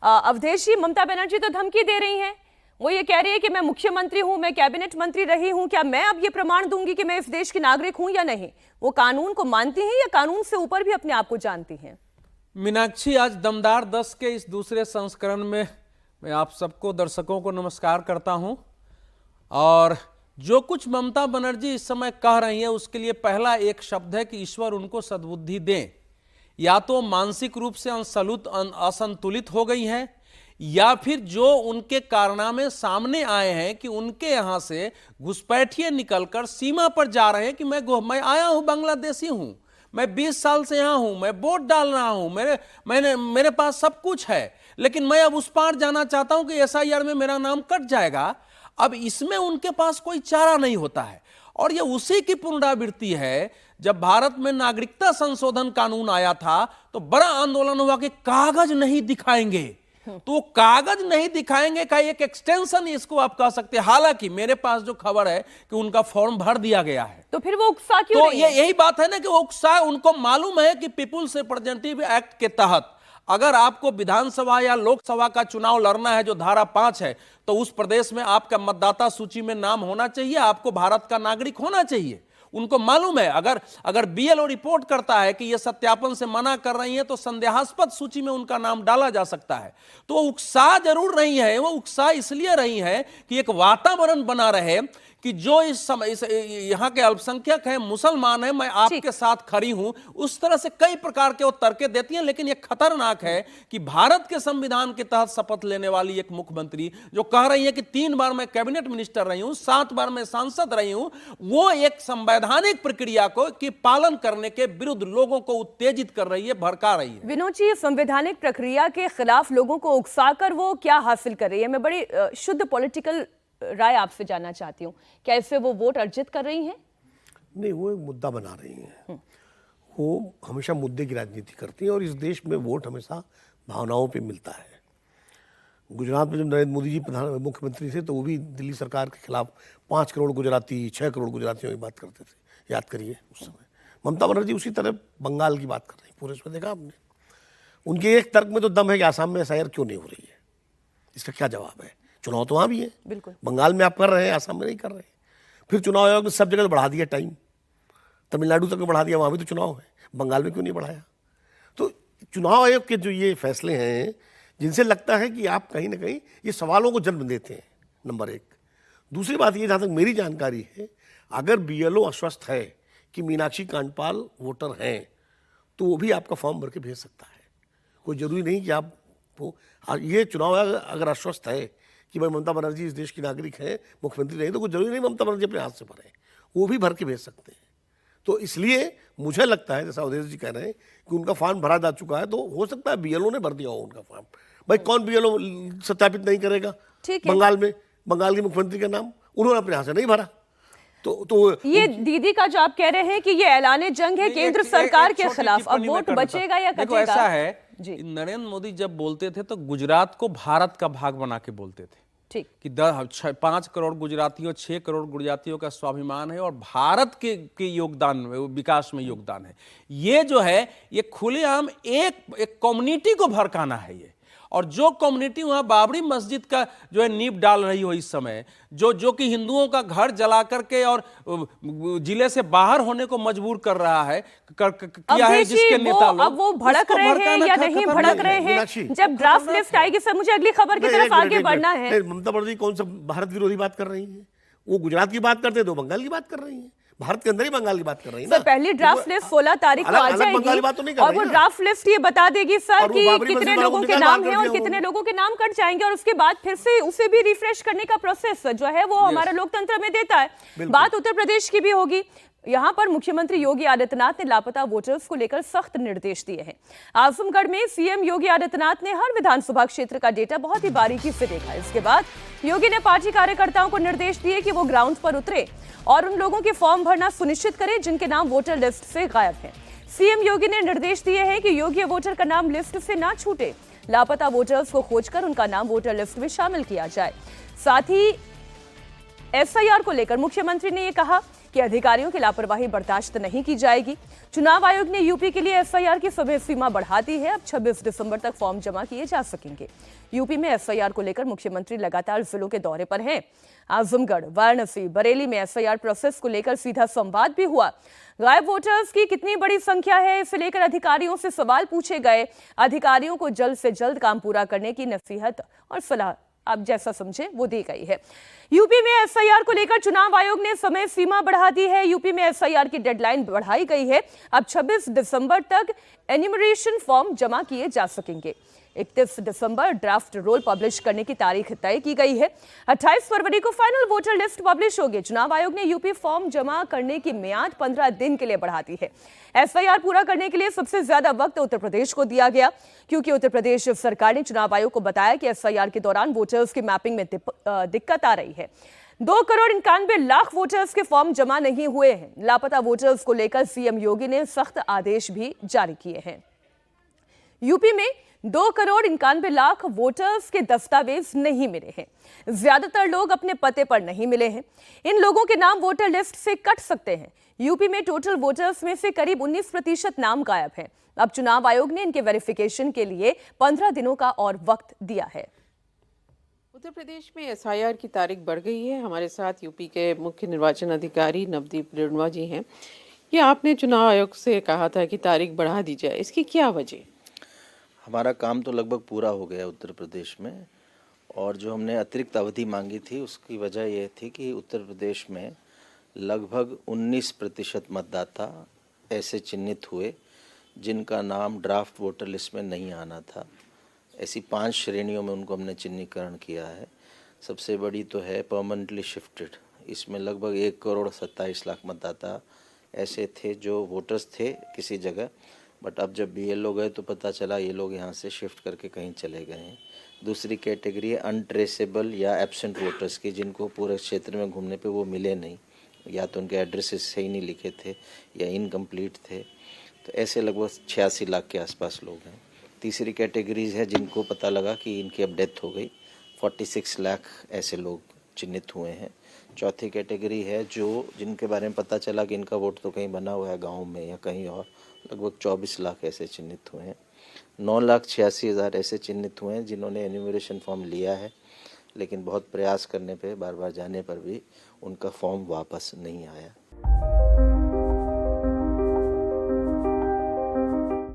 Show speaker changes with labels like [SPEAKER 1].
[SPEAKER 1] अवधेश जी, ममता बनर्जी तो धमकी दे रही हैं। वो ये कह रही है कि मैं मुख्यमंत्री हूं, मैं कैबिनेट मंत्री रही हूं, क्या मैं अब ये प्रमाण दूंगी कि मैं इस देश की नागरिक हूं या नहीं? वो कानून को मानती हैं या कानून से ऊपर भी अपने आप को जानती हैं?
[SPEAKER 2] मीनाक्षी, आज दमदार 10 के इस दूसरे संस्करण में मैं आप सबको, दर्शकों को नमस्कार करता हूं। और जो कुछ ममता बनर्जी इस समय कह रही है, उसके लिए पहला एक शब्द है कि ईश्वर उनको सद्बुद्धि दें। या तो मानसिक रूप से असंतुलित हो गई हैं, या फिर जो उनके कारनामे सामने आए हैं कि उनके यहां से घुसपैठिए निकलकर सीमा पर जा रहे हैं कि मैं आया हूं, बांग्लादेशी हूं, मैं 20 साल से यहां हूं, मैं वोट डाल रहा हूं, मेरे पास सब कुछ है, लेकिन मैं अब उस पार जाना चाहता हूं कि एसआईआर में मेरा नाम कट जाएगा। अब इसमें उनके पास कोई चारा नहीं होता है। और ये उसी की पुनरावृत्ति है। जब भारत में नागरिकता संशोधन कानून आया था तो बड़ा आंदोलन हुआ कि कागज नहीं दिखाएंगे, तो कागज नहीं दिखाएंगे का एक एक्सटेंशन इसको आप कह सकते हैं। हालांकि मेरे पास जो खबर है कि उनका फॉर्म भर दिया गया है।
[SPEAKER 1] तो फिर वो उकसा क्यों
[SPEAKER 2] तो
[SPEAKER 1] रही है?
[SPEAKER 2] यही बात है ना कि वो उकसा, उनको मालूम है कि पीपुल्स रिप्रेजेंटेटिव एक्ट के तहत अगर आपको विधानसभा या लोकसभा का चुनाव लड़ना है, जो धारा 5 है, तो उस प्रदेश में आपका मतदाता सूची में नाम होना चाहिए, आपको भारत का नागरिक होना चाहिए। उनको मालूम है अगर बीएलओ रिपोर्ट करता है कि ये सत्यापन से मना कर रही है तो संदेहास्पद सूची में उनका नाम डाला जा सकता है। तो वो उत्साह जरूर नहीं है, वो उत्साह इसलिए रही है कि एक वातावरण बना रहे कि जो इस समय यहाँ के अल्पसंख्यक हैं, मुसलमान हैं, मैं आपके साथ खड़ी हूं। उस तरह से कई प्रकार के वो तर्के देती हैं। लेकिन ये खतरनाक है कि भारत के संविधान के तहत शपथ लेने वाली एक मुख्यमंत्री जो कह रही है कि 3 बार मैं कैबिनेट मिनिस्टर रही हूं, 7 बार मैं सांसद रही हूं, वो एक संवैधानिक प्रक्रिया को की पालन करने के विरुद्ध लोगों को उत्तेजित कर रही है, भड़का रही है।
[SPEAKER 1] विनोद जी, संवैधानिक प्रक्रिया के खिलाफ लोगों को उकसाकर वो क्या हासिल कर रही है? मैं बड़ी शुद्ध पॉलिटिकल राय आपसे जानना चाहती हूँ। क्या इससे वो वोट अर्जित कर रही हैं?
[SPEAKER 3] नहीं, वो एक मुद्दा बना रही हैं। वो हमेशा मुद्दे की राजनीति करती हैं और इस देश में वोट हमेशा भावनाओं पे मिलता है। गुजरात में जब नरेंद्र मोदी जी मुख्यमंत्री थे तो वो भी दिल्ली सरकार के खिलाफ 5 करोड़ गुजराती, 6 करोड़ गुजरातियों की बात करते थे, याद करिए उस समय। ममता बनर्जी उसी तरह बंगाल की बात कर रही है। पूरे उसमें देखा आपने, उनके एक तर्क में तो दम है कि आसाम में एसआईआर क्यों नहीं हो रही है। इसका क्या जवाब है? चुनाव तो वहाँ भी है,
[SPEAKER 1] बिल्कुल।
[SPEAKER 3] बंगाल में आप कर रहे हैं, आसाम में नहीं कर रहे। फिर चुनाव आयोग ने सब जगह बढ़ा दिया टाइम, तमिलनाडु तक में बढ़ा दिया, वहाँ भी तो चुनाव है, बंगाल में क्यों नहीं बढ़ाया? तो चुनाव आयोग के जो ये फैसले हैं, जिनसे लगता है कि आप कहीं ना कहीं ये सवालों को जन्म देते हैं, नंबर 1। दूसरी बात ये, जहाँ तक मेरी जानकारी है, अगर बीएलओ आश्वस्त है कि मीनाक्षी कांडपाल वोटर हैं तो वो भी आपका फॉर्म भर के भेज सकता है। कोई जरूरी नहीं कि आप ये चुनाव आयोग अगर आश्वस्त है कि भाई ममता बनर्जी इस देश की नागरिक है, मुख्यमंत्री नहीं, तो कुछ जरूरी नहीं ममता बनर्जी अपने हाथ से भरे, वो भी भर के भेज सकते हैं। तो इसलिए मुझे लगता है, जैसा अवधेश जी कह रहे हैं कि उनका फॉर्म भरा जा चुका है, तो हो सकता है बीएलओ ने भर दिया हो उनका फॉर्म। भाई कौन बीएलओ सत्यापित नहीं करेगा? बंगाल में बंगाल के मुख्यमंत्री का नाम उन्होंने अपने हाथ से नहीं भरा। तो
[SPEAKER 1] ये दीदी का जो आप कह रहे हैं कि ये ऐलाने जंग है केंद्र सरकार के खिलाफ, अब वोट बचेगा या कटेगा?
[SPEAKER 2] ऐसा है, नरेंद्र मोदी जब बोलते थे तो गुजरात को भारत का भाग बना के बोलते थे।
[SPEAKER 1] ठीक।
[SPEAKER 2] कि 5 करोड़ गुजरातियों, 6 करोड़ गुजरातियों का स्वाभिमान है और भारत के योगदान में, विकास में योगदान है। ये जो है, ये खुलेआम एक कम्युनिटी को भड़काना है ये। और जो कम्युनिटी वहां बाबरी मस्जिद का जो है नींव डाल रही हो इस समय, जो कि हिंदुओं का घर जला करके और जिले से बाहर होने को मजबूर कर रहा है, किया है जिसके नेता लोग,
[SPEAKER 1] अब वो भड़क रहे हैं या नहीं भड़क रहे हैं? जब ड्राफ्ट लिस्ट आएगी, सर मुझे अगली खबर की तरफ आगे बढ़ना है।
[SPEAKER 3] ममता बनर्जी कौन सा भारत विरोधी बात कर रही है? वो गुजरात की बात करते तो बंगाल की बात कर रही है, भारत के अंदर ही बंगाल की बात कर रही है ना।
[SPEAKER 1] सर पहली ड्राफ्ट लिस्ट 16 तारीख को आ जाएगी और वो ड्राफ्ट लिस्ट ये बता देगी सर कि कितने लोगों के नाम हैं और कितने लोगों के नाम कट जाएंगे, और उसके बाद फिर से उसे भी रिफ्रेश करने का प्रोसेस जो है वो हमारा लोकतंत्र में देता है। बात उत्तर प्रदेश की भी होगी। यहां पर मुख्यमंत्री योगी आदित्यनाथ ने लापता वोटर्स को लेकर सख्त निर्देश दिए हैं। आजमगढ़ में सीएम योगी आदित्यनाथ ने हर विधानसभा क्षेत्र का डेटा बहुत ही बारीकी से देखा। इसके बाद योगी ने पार्टी कार्यकर्ताओं को निर्देश दिए कि वो ग्राउंड पर उतरे और उन लोगों के फॉर्म भरना सुनिश्चित करें जिनके नाम वोटर लिस्ट से गायब हैं। सीएम योगी ने निर्देश दिए हैं कि योग्य वोटर का नाम लिस्ट से ना छूटे। लापता वोटर्स को खोजकर उनका नाम वोटर लिस्ट में शामिल किया जाए। साथ ही एसआईआर को लेकर मुख्यमंत्री ने यह कहा कि अधिकारियों की लापरवाही बर्दाश्त नहीं की जाएगी। चुनाव आयोग ने यूपी के लिए एफआईआर की समय सीमा बढ़ा दी है। अब 26 दिसंबर तक फॉर्म जमा किए जा सकेंगे। यूपी में एफआईआर को लेकर मुख्यमंत्री लगातार जिलों के दौरे पर हैं। आजमगढ़, वाराणसी, बरेली में एफआईआर प्रोसेस को लेकर सीधा संवाद भी हुआ। गायब वोटर्स की कितनी बड़ी संख्या है, इसे लेकर अधिकारियों से सवाल पूछे गए। अधिकारियों को जल्द से जल्द काम पूरा करने की नसीहत और सलाह आप जैसा समझे वो दी गई है। यूपी में एफआईआर को लेकर चुनाव आयोग ने समय सीमा बढ़ा दी है। यूपी में एफआईआर की डेडलाइन बढ़ाई गई है। अब 26 दिसंबर तक एन्यूमरेशन फॉर्म जमा किए जा सकेंगे। 31 दिसंबर ड्राफ्ट रोल पब्लिश करने की तारीख तय की गई है। 28 फरवरी को फाइनल वोटर लिस्ट पब्लिश होगी। चुनाव आयोग ने यूपी फॉर्म जमा करने की मियाद 15 दिन के लिए बढ़ा दी है। एफआईआर पूरा करने के लिए सबसे ज्यादा वक्त उत्तर प्रदेश को दिया गया, क्योंकि उत्तर प्रदेश सरकार ने चुनाव आयोग को बताया कि एफआईआर के दौरान वोटर्स की मैपिंग में दिक्कत आ रही है। 2,91,00,000 वोटर्स के फॉर्म जमा नहीं हुए हैं। लापता वोटर्स को लेकर सीएम योगी ने सख्त आदेश भी जारी किए हैं। यूपी में 2,91,00,000 वोटर्स के दस्तावेज नहीं मिले हैं। ज्यादातर लोग अपने पते पर नहीं मिले हैं। इन लोगों के नाम वोटर लिस्ट से कट सकते हैं। यूपी में टोटल वोटर्स में से करीब 19% नाम गायब हैं। अब चुनाव आयोग ने इनके वेरिफिकेशन के लिए 15 दिनों का और वक्त दिया है।
[SPEAKER 4] उत्तर प्रदेश में एसआईआर की तारीख बढ़ गई है। हमारे साथ यूपी के मुख्य निर्वाचन अधिकारी नवदीप रेणुआ जी हैं। ये आपने चुनाव आयोग से कहा था कि तारीख बढ़ा दी जाए, इसकी क्या वजह?
[SPEAKER 5] हमारा काम तो लगभग पूरा हो गया उत्तर प्रदेश में, और जो हमने अतिरिक्त अवधि मांगी थी उसकी वजह यह थी कि उत्तर प्रदेश में लगभग 19% मतदाता ऐसे चिन्हित हुए जिनका नाम ड्राफ्ट वोटर लिस्ट में नहीं आना था। ऐसी 5 श्रेणियों में उनको हमने चिन्हीकरण किया है। सबसे बड़ी तो है परमानेंटली शिफ्टेड। इसमें लगभग 1,27,00,000 मतदाता ऐसे थे जो वोटर्स थे किसी जगह, बट अब जब बीएलओ गए तो पता चला ये लोग यहाँ से शिफ्ट करके कहीं चले गए हैं। दूसरी कैटेगरी है अनट्रेसेबल या एब्सेंट वोटर्स की, जिनको पूरे क्षेत्र में घूमने पे वो मिले नहीं, या तो उनके एड्रेसेस सही नहीं लिखे थे या इनकम्प्लीट थे। तो ऐसे लगभग 86 लाख के आसपास लोग हैं। तीसरी कैटेगरीज है जिनको पता लगा कि इनकी अब डेथ हो गई, 46 लाख ऐसे लोग चिन्हित हुए हैं। चौथी कैटेगरी है जिनके बारे में पता चला कि इनका वोट तो कहीं बना हुआ है गांव में या कहीं और, लगभग 24 लाख ऐसे चिन्हित हुए हैं। 9,86,000 ऐसे चिन्हित हुए हैं जिन्होंने एन्यूमरेशन फॉर्म लिया है, लेकिन बहुत प्रयास करने पे, बार बार जाने पर भी उनका फॉर्म वापस नहीं आया।